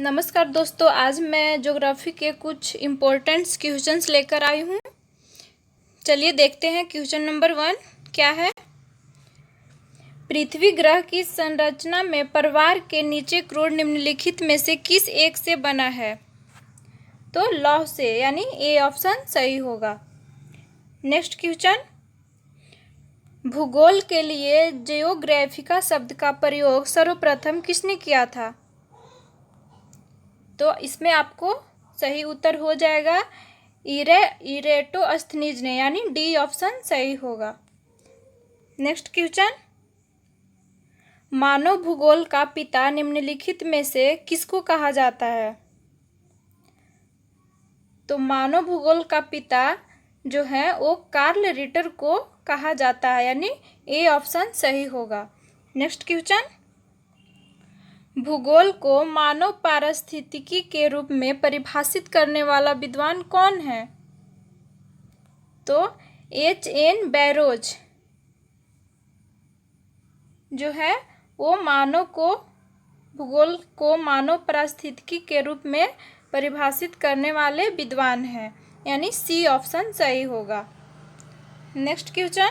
नमस्कार दोस्तों, आज मैं ज्योग्राफी के कुछ इम्पोर्टेंट्स क्वेश्चंस लेकर आई हूँ। चलिए देखते हैं। क्वेश्चन नंबर 1 क्या है। पृथ्वी ग्रह की संरचना में परिवार के नीचे क्रोड निम्नलिखित में से किस एक से बना है? तो लौह से, यानी ए ऑप्शन सही होगा। नेक्स्ट क्वेश्चन, भूगोल के लिए जियोग्राफिका शब्द का प्रयोग सर्वप्रथम किसने किया था? तो इसमें आपको सही उत्तर हो जाएगा इरेटोस्थनीज ने, यानी डी ऑप्शन सही होगा। नेक्स्ट क्वेश्चन, मानव भूगोल का पिता निम्नलिखित में से किसको कहा जाता है? तो मानव भूगोल का पिता जो है वो कार्ल रिटर को कहा जाता है, यानी ए ऑप्शन सही होगा। नेक्स्ट क्वेश्चन, भूगोल को मानव पारिस्थितिकी के रूप में परिभाषित करने वाला विद्वान कौन है? तो H.N. बैरोज जो है वो भूगोल को मानव पारिस्थितिकी के रूप में परिभाषित करने वाले विद्वान हैं, यानी सी ऑप्शन सही होगा। नेक्स्ट क्वेश्चन,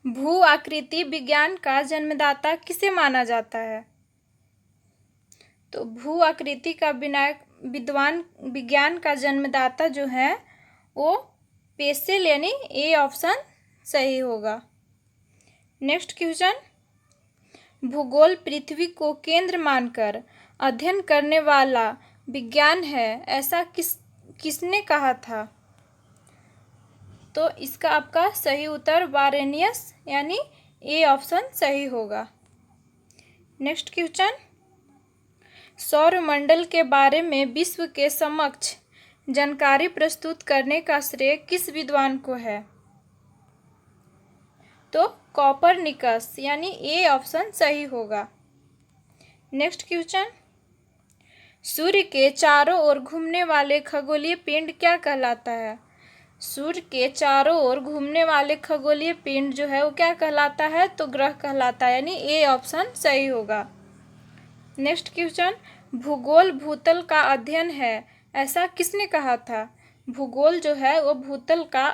भू आकृति विज्ञान का जन्मदाता किसे माना जाता है? तो भू आकृति का विज्ञान का जन्मदाता जो है वो पेसेल, यानी ए ऑप्शन सही होगा। नेक्स्ट क्वेश्चन, भूगोल पृथ्वी को केंद्र मानकर अध्ययन करने वाला विज्ञान है, ऐसा किसने कहा था? तो इसका आपका सही उत्तर वारेनियस, यानी ए ऑप्शन सही होगा। नेक्स्ट क्वेश्चन, सौरमंडल के बारे में विश्व के समक्ष जानकारी प्रस्तुत करने का श्रेय किस विद्वान को है? तो कोपरनिकस, यानी ए ऑप्शन सही होगा। नेक्स्ट क्वेश्चन, सूर्य के चारों ओर घूमने वाले खगोलीय पिंड क्या कहलाता है? सूर्य के चारों ओर घूमने वाले खगोलीय पिंड जो है वो क्या कहलाता है? तो ग्रह कहलाता है, यानी ए ऑप्शन सही होगा। नेक्स्ट क्वेश्चन, भूगोल भूतल का अध्ययन है, ऐसा किसने कहा था? भूगोल जो है वो भूतल का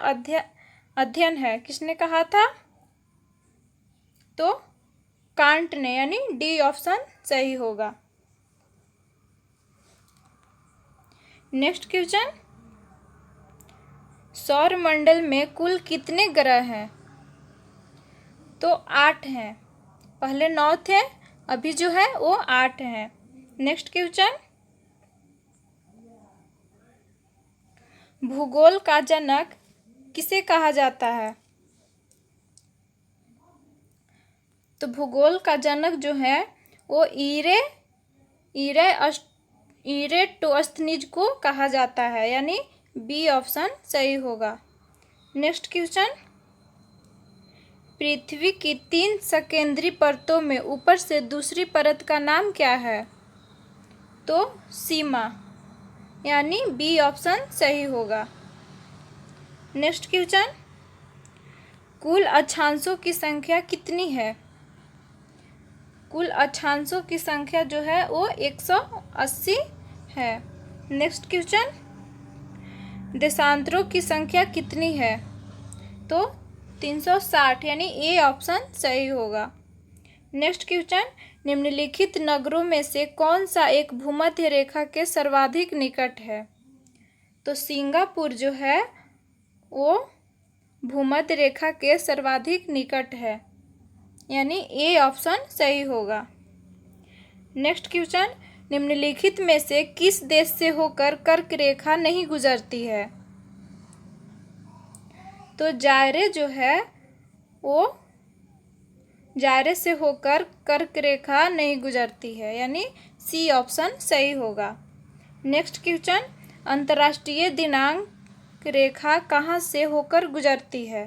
अध्ययन है, किसने कहा था? तो कांट ने, यानी डी ऑप्शन सही होगा। नेक्स्ट क्वेश्चन, सौरमंडल में कुल कितने ग्रह हैं? तो 8 हैं। पहले 9 थे, अभी जो है वो 8 हैं। नेक्स्ट क्वेश्चन, भूगोल का जनक किसे कहा जाता है? तो भूगोल का जनक जो है वो इरेटोस्थनीज को कहा जाता है, यानी बी ऑप्शन सही होगा। नेक्स्ट क्वेश्चन, पृथ्वी की 3 सकेंद्री परतों में ऊपर से दूसरी परत का नाम क्या है? तो सीमा, यानी बी ऑप्शन सही होगा। नेक्स्ट क्वेश्चन, कुल अक्षांशों की संख्या कितनी है? कुल अक्षांशों की संख्या जो है वो 180 है। नेक्स्ट क्वेश्चन, देशांतरों की संख्या कितनी है? तो 360, यानी ए ऑप्शन सही होगा। नेक्स्ट क्वेश्चन, निम्नलिखित नगरों में से कौन सा एक भूमध्य रेखा के सर्वाधिक निकट है? तो सिंगापुर जो है वो भूमध्य रेखा के सर्वाधिक निकट है, यानी ए ऑप्शन सही होगा। नेक्स्ट क्वेश्चन, निम्नलिखित में से किस देश से होकर कर्क रेखा नहीं गुजरती है? तो जायरे जो है वो जायरे से होकर कर्क रेखा नहीं गुजरती है, यानी सी ऑप्शन सही होगा। नेक्स्ट क्वेश्चन, अंतर्राष्ट्रीय दिनांक रेखा कहाँ से होकर गुजरती है?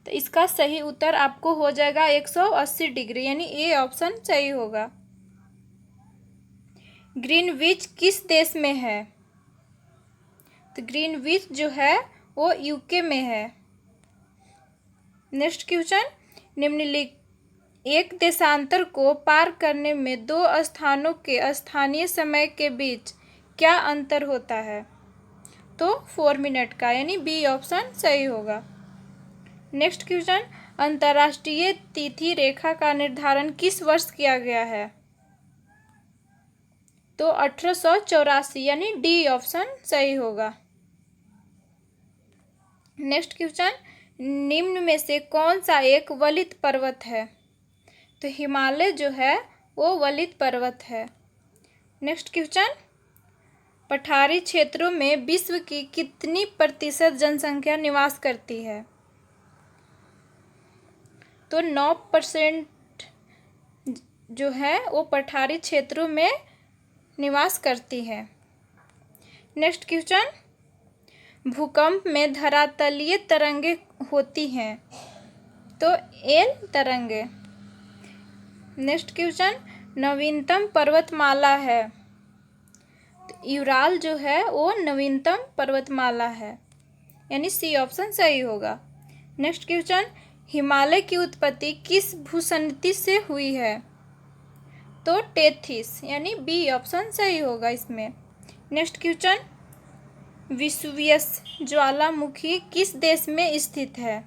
तो इसका सही उत्तर आपको हो जाएगा 180 डिग्री, यानी ए ऑप्शन सही होगा। ग्रीनविच किस देश में है? तो ग्रीनविच जो है वो यूके में है। नेक्स्ट क्वेश्चन, एक देशांतर को पार करने में दो स्थानों के स्थानीय समय के बीच क्या अंतर होता है? तो 4 मिनट का, यानी बी ऑप्शन सही होगा। नेक्स्ट क्वेश्चन, अंतर्राष्ट्रीय तिथि रेखा का निर्धारण किस वर्ष किया गया है? तो 1884, यानी डी ऑप्शन सही होगा। नेक्स्ट क्वेश्चन, निम्न में से कौन सा एक वलित पर्वत है? तो हिमालय जो है वो वलित पर्वत है। नेक्स्ट क्वेश्चन, पठारी क्षेत्रों में विश्व की कितनी प्रतिशत जनसंख्या निवास करती है? तो 9% जो है वो पठारी क्षेत्रों में निवास करती है। नेक्स्ट क्वेश्चन, भूकंप में धरातलीय तरंगे होती हैं, तो एल तरंगे। नेक्स्ट क्वेश्चन, नवीनतम पर्वतमाला है, तो यूराल जो है वो नवीनतम पर्वतमाला है, यानी सी ऑप्शन सही होगा। नेक्स्ट क्वेश्चन, हिमालय की उत्पत्ति किस भूसंतति से हुई है? तो टेथिस, यानी बी ऑप्शन सही होगा इसमें। नेक्स्ट क्वेश्चन, वेसुवियस ज्वालामुखी किस देश में स्थित है?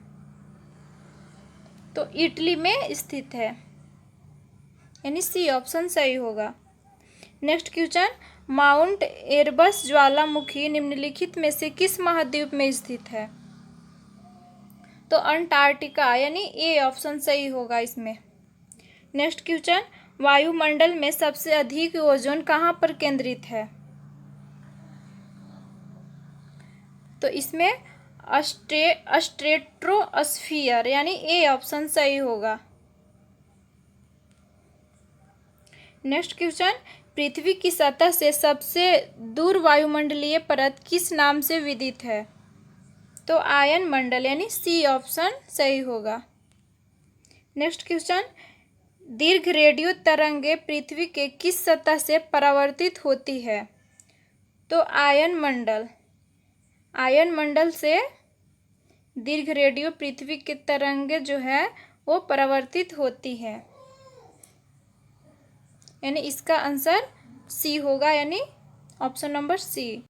तो इटली में स्थित है, यानी सी ऑप्शन सही होगा। नेक्स्ट क्वेश्चन, माउंट एरबस ज्वालामुखी निम्नलिखित में से किस महाद्वीप में स्थित है? तो अंटार्कटिका, यानी ए ऑप्शन सही होगा इसमें। नेक्स्ट क्वेश्चन, वायुमंडल में सबसे अधिक ओजोन कहाँ पर केंद्रित है? तो इसमें स्ट्रेटोस्फियर, यानी ए ऑप्शन सही होगा। नेक्स्ट क्वेश्चन, पृथ्वी की सतह से सबसे दूर वायुमंडलीय परत किस नाम से विदित है? तो आयन मंडल, यानी सी ऑप्शन सही होगा। नेक्स्ट क्वेश्चन, दीर्घ रेडियो तरंगे पृथ्वी के किस सतह से परावर्तित होती है? तो आयन मंडल से दीर्घ रेडियो पृथ्वी के तरंगे जो है वो परावर्तित होती है, यानी इसका आंसर सी होगा, यानी ऑप्शन नंबर सी।